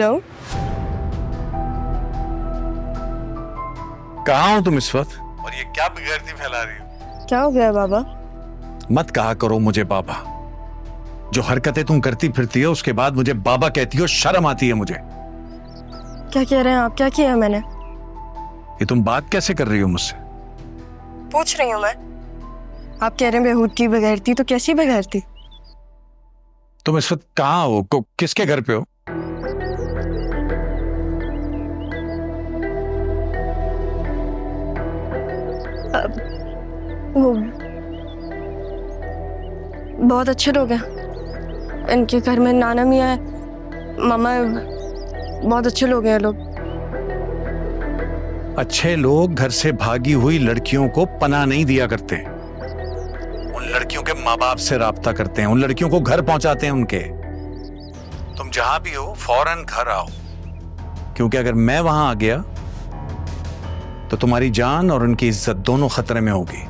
Hello, कहाँ हो तुम इस वक्त? और ये क्या बेगैरती फैला रही हो? क्या हो गया बाबा? मत कहा करो मुझे बाबा। जो हरकतें तुम करती फिरती हो उसके बाद मुझे बाबा कहती हो, शर्म आती है मुझे। क्या कह रहे हैं आप? क्या किया मैंने? ये तुम बात कैसे कर रही हो मुझसे? पूछ रही हूँ मैं। आप कह रहे हैं बेहूद की बगैरती, तो कैसी बगैरती? तुम इस वक्त कहाँ हो? किसके घर पे हो? वो बहुत अच्छे लोग हैं। इनके घर में नाना मियाँ है, मामा है, बहुत अच्छे लोग हैं ये लोग। अच्छे लोग घर से भागी हुई लड़कियों को पनाह नहीं दिया करते। उन लड़कियों के माँ बाप से राब्ता करते हैं, उन लड़कियों को घर पहुंचाते हैं उनके। तुम जहां भी हो फौरन घर आओ, क्योंकि अगर मैं वहां आ गया तो तुम्हारी जान और उनकी इज्जत दोनों खतरे में होगी।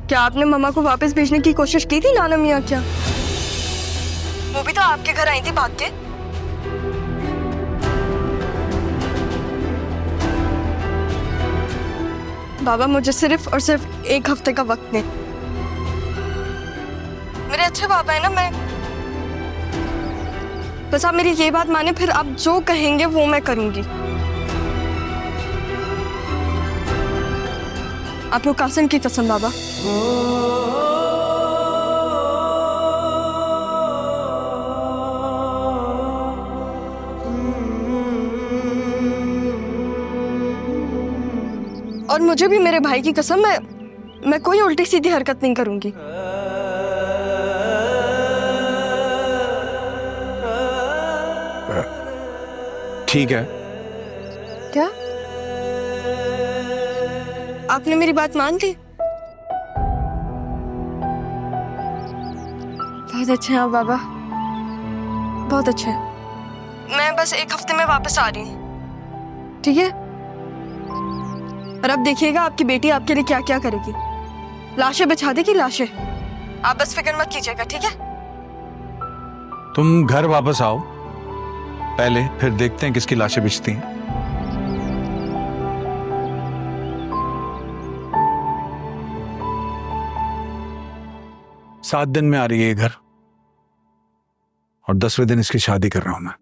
क्या आपने मामा को वापस भेजने की कोशिश की थी नाना मियाँ? क्या वो भी तो आपके घर आई थी भाग के? बाबा मुझे सिर्फ और सिर्फ एक हफ्ते का वक्त दे। मेरे अच्छे बाबा है ना, मैं बस आप मेरी ये बात माने, फिर आप जो कहेंगे वो मैं करूंगी। आपको कासिम की कसम बाबा। और मुझे भी मेरे भाई की कसम, मैं कोई उल्टी सीधी हरकत नहीं करूंगी। ठीक है। क्या आपने मेरी बात मान ली? बहुत अच्छे हैं आप बाबा, बहुत अच्छे। मैं बस एक हफ्ते में वापस आ रही हूँ, ठीक है? और अब देखिएगा आपकी बेटी आपके लिए क्या क्या करेगी। लाशें बिछा देगी, लाशें। आप बस फिक्र मत कीजिएगा, ठीक है? तुम घर वापस आओ पहले, फिर देखते हैं किसकी लाशें बिछती हैं। सात दिन में आ रही है ये घर, और 10वें दिन इसकी शादी कर रहा हूं मैं।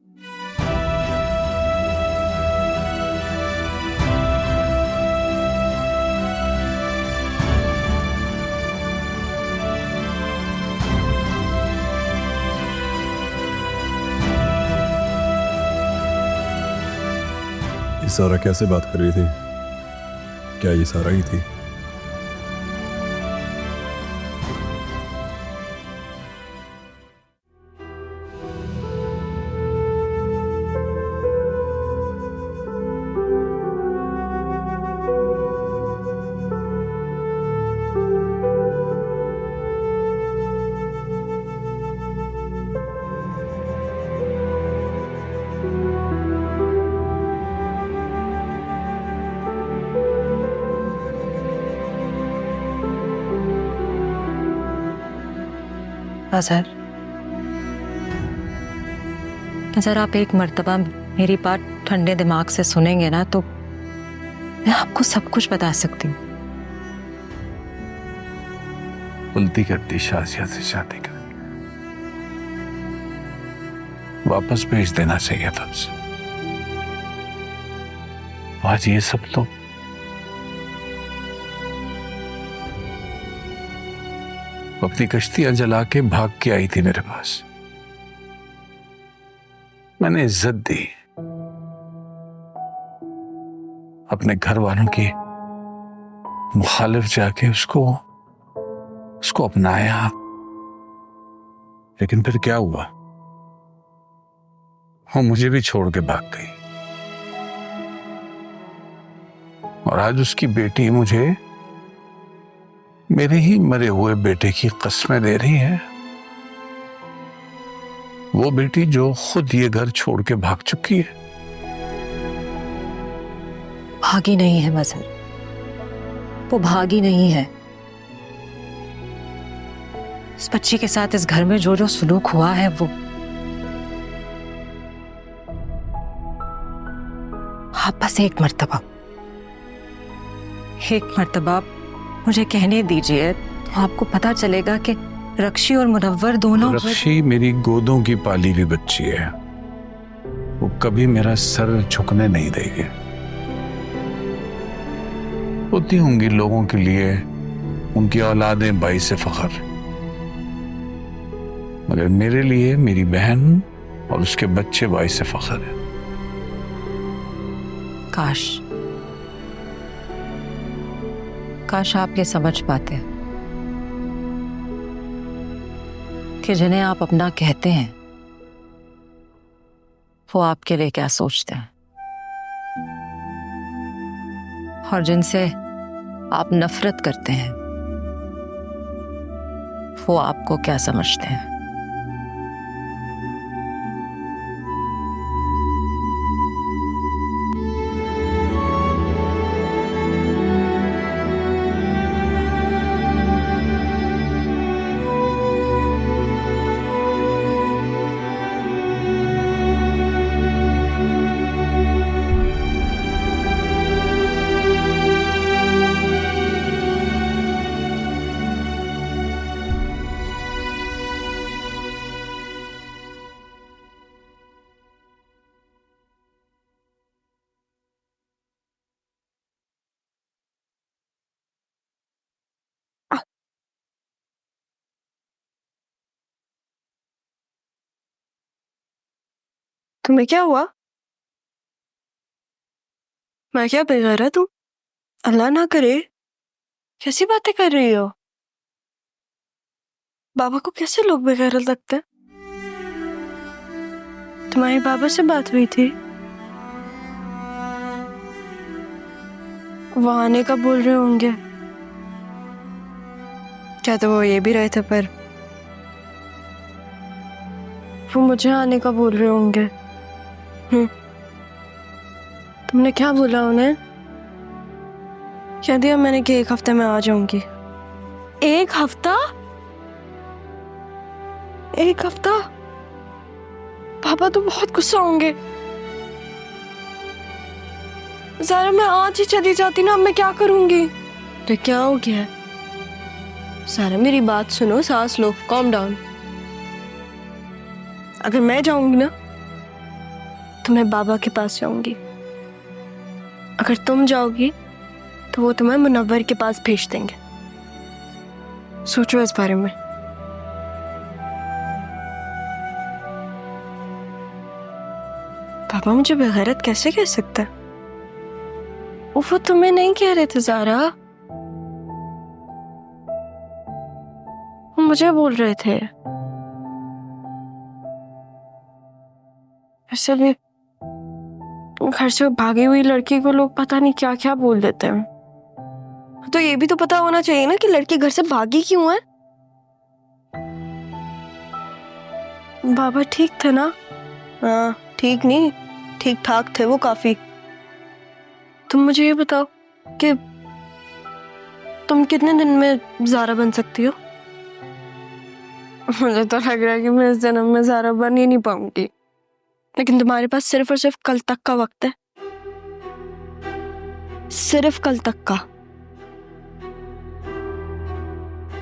ये सारा कैसे बात कर रही थी? क्या ये सारा ही थी? अगर आप एक मर्तबा मेरी बात ठंडे दिमाग से सुनेंगे ना, तो मैं आपको सब कुछ बता सकती हूँ। गलती करती शाजिया से शादी कर, वापस भेज देना चाहिए था उसे। आज ये सब तो अपनी कश्तियां जला के भाग के आई थी मेरे पास। मैंने इज्जत दी, अपने घर वालों की मुखालिफ जाके उसको अपनाया। लेकिन फिर क्या हुआ? वो मुझे भी छोड़ के भाग गई, और आज उसकी बेटी मुझे मेरे ही मरे हुए बेटे की कस्में दे रही है। वो बेटी जो खुद ये घर छोड़ के भाग चुकी है। भागी नहीं है मजहर, वो भागी नहीं है। इस बच्ची के साथ इस घर में जो जो सुलूक हुआ है, बस एक मर्तबा मुझे कहने दीजिए, तो आपको पता चलेगा कि रक्षी और मुनव्वर दोनों। रक्षी मेरी गोदों की पाली हुई बच्ची है, वो कभी मेरा सर झुकने नहीं देगी। होती होंगी लोगों के लिए उनकी औलादें बाइस फख्र, मगर मेरे लिए मेरी बहन और उसके बच्चे बाइस फख्र हैं। काश आप ये समझ पाते कि जिन्हें आप अपना कहते हैं वो आपके लिए क्या सोचते हैं, और जिनसे आप नफरत करते हैं वो आपको क्या समझते हैं। तुम्हें क्या हुआ? मैं क्या बेगैरत हूँ? अल्लाह ना करे, कैसी बातें कर रही हो? बाबा को कैसे लोग बेगैरत लगते हैं? तुम्हारे बाबा से बात हुई थी? वो आने का बोल रहे होंगे। क्या तो वो ये भी रहे थे, पर वो मुझे आने का बोल रहे होंगे। तुमने क्या बोला उन्हें? कह दिया मैंने कि 1 हफ्ते में आ जाऊंगी। 1 हफ्ता? 1 हफ्ता? पापा तो बहुत गुस्सा होंगे। ज़रा मैं आज ही चली जाती ना, अब मैं क्या करूंगी? तो क्या हो गया? सारा मेरी बात सुनो, सांस लो, कॉम डाउन। अगर मैं जाऊंगी ना तो मैं बाबा के पास जाऊंगी। अगर तुम जाओगी तो वो तुम्हें मुनव्वर के पास भेज देंगे। सोचो इस बारे में। पापा मुझे बेगैरत कैसे कह सकता है? वो तुम्हें नहीं कह रहे थे ज़ारा, वो मुझे बोल रहे थे। वैसे भी घर से भागी हुई लड़की को लोग पता नहीं क्या क्या बोल देते हैं, तो ये भी तो पता होना चाहिए ना कि लड़की घर से भागी क्यों है। बाबा ठीक थे ना? हाँ, ठीक नहीं, ठीक ठाक थे वो काफी। तुम मुझे ये बताओ कि तुम कितने दिन में ज़ारा बन सकती हो? मुझे तो लग रहा है कि मैं इस जन्म में ज़ारा बन ही नहीं पाऊंगी, लेकिन तुम्हारे पास सिर्फ और सिर्फ कल तक का वक्त है। सिर्फ कल तक का।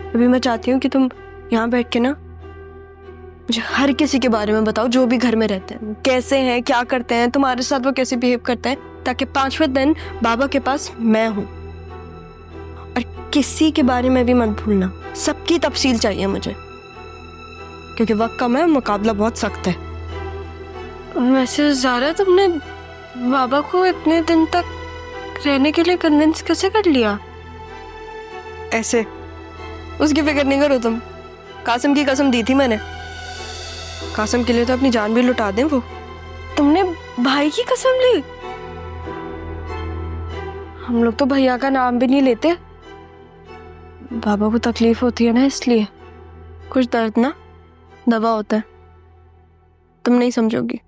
अभी मैं चाहती हूँ कि तुम यहाँ बैठ के ना मुझे हर किसी के बारे में बताओ, जो भी घर में रहते हैं, कैसे हैं, क्या करते हैं, तुम्हारे साथ वो कैसे बिहेव करते हैं, ताकि 5वें दिन बाबा के पास मैं हूं। और किसी के बारे में भी मत भूलना, सबकी तफसील चाहिए मुझे, क्योंकि वक्त कम है, मुकाबला बहुत सख्त है। वैसे ज़ारा, तुमने बाबा को इतने दिन तक रहने के लिए कन्विंस कैसे कर लिया? ऐसे उसकी फिक्र नहीं करो तुम। कासिम की कसम दी थी मैंने, कासिम के लिए तो अपनी जान भी लुटा दें वो। तुमने भाई की कसम ली? हम लोग तो भैया का नाम भी नहीं लेते, बाबा को तकलीफ होती है ना, इसलिए। कुछ दर्द ना दवा होता है, तुम नहीं समझोगी।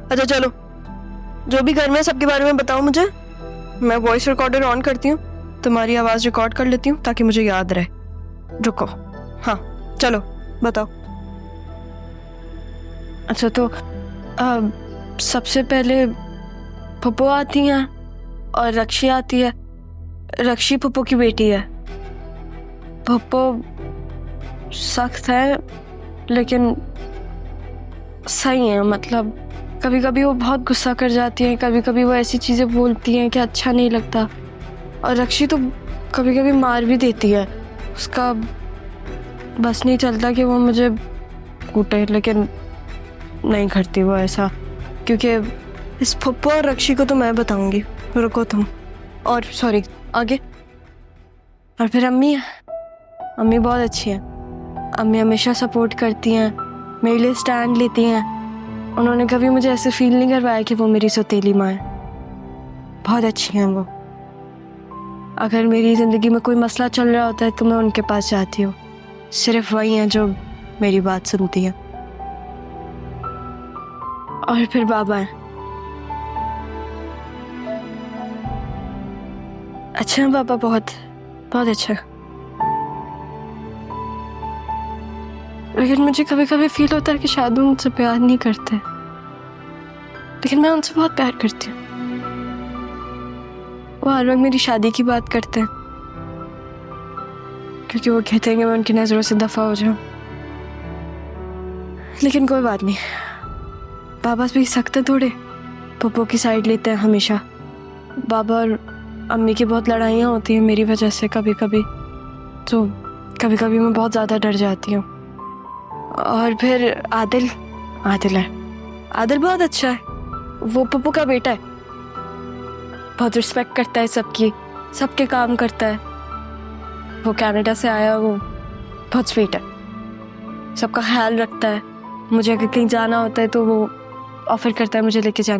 अच्छा चलो, जो भी घर में सबके बारे में बताओ मुझे। मैं वॉइस रिकॉर्डर ऑन करती हूँ, तुम्हारी आवाज रिकॉर्ड कर लेती हूँ ताकि मुझे याद रहे। रुको, हाँ चलो बताओ। अच्छा तो सबसे पहले पप्पू आती हैं और रक्षी आती है। रक्षी पप्पू की बेटी है। पप्पू सख्त है लेकिन सही है, मतलब कभी कभी वो बहुत गुस्सा कर जाती हैं, कभी कभी वो ऐसी चीज़ें बोलती हैं कि अच्छा नहीं लगता। और रक्षी तो कभी कभी मार भी देती है। उसका बस नहीं चलता कि वो मुझे कूटे, लेकिन नहीं करती वो ऐसा, क्योंकि इस पप्पू और रक्षी को तो मैं बताऊंगी। रुको तुम। और सॉरी, आगे। और फिर अम्मी है। अम्मी बहुत अच्छी है। अम्मी हमेशा सपोर्ट करती हैं, मेरे लिए स्टैंड लेती हैं। उन्होंने कभी मुझे ऐसे फील नहीं करवाया कि वो मेरी सौतेली माँ है। बहुत अच्छी हैं वो। अगर मेरी ज़िंदगी में कोई मसला चल रहा होता है तो मैं उनके पास जाती हूँ। सिर्फ वही हैं जो मेरी बात सुनती हैं। और फिर बाबा हैं। अच्छा है बाबा, बहुत बहुत अच्छा। लेकिन मुझे कभी कभी फील होता है कि शायद वो मुझसे प्यार नहीं करते, लेकिन मैं उनसे बहुत प्यार करती हूँ। वो हर वक्त मेरी शादी की बात करते हैं, क्योंकि वो कहते हैं कि मैं उनकी नज़रों से दफा हो जाऊं। लेकिन कोई बात नहीं, बाबा भी सख्त है थोड़े, पप्पू की साइड लेते हैं हमेशा। बाबा और अम्मी की बहुत लड़ाइयाँ होती हैं मेरी वजह से कभी कभी, तो कभी कभी मैं बहुत ज़्यादा डर जाती हूँ। और फिर आदिल है। आदिल बहुत अच्छा है। वो पप्पू का बेटा है। बहुत रिस्पेक्ट करता है सबकी, सबके काम करता है। वो कनाडा से आया, वो बहुत स्वीट है, सबका ख्याल रखता है। मुझे अगर कहीं जाना होता है तो वो ऑफर करता है मुझे लेके जाने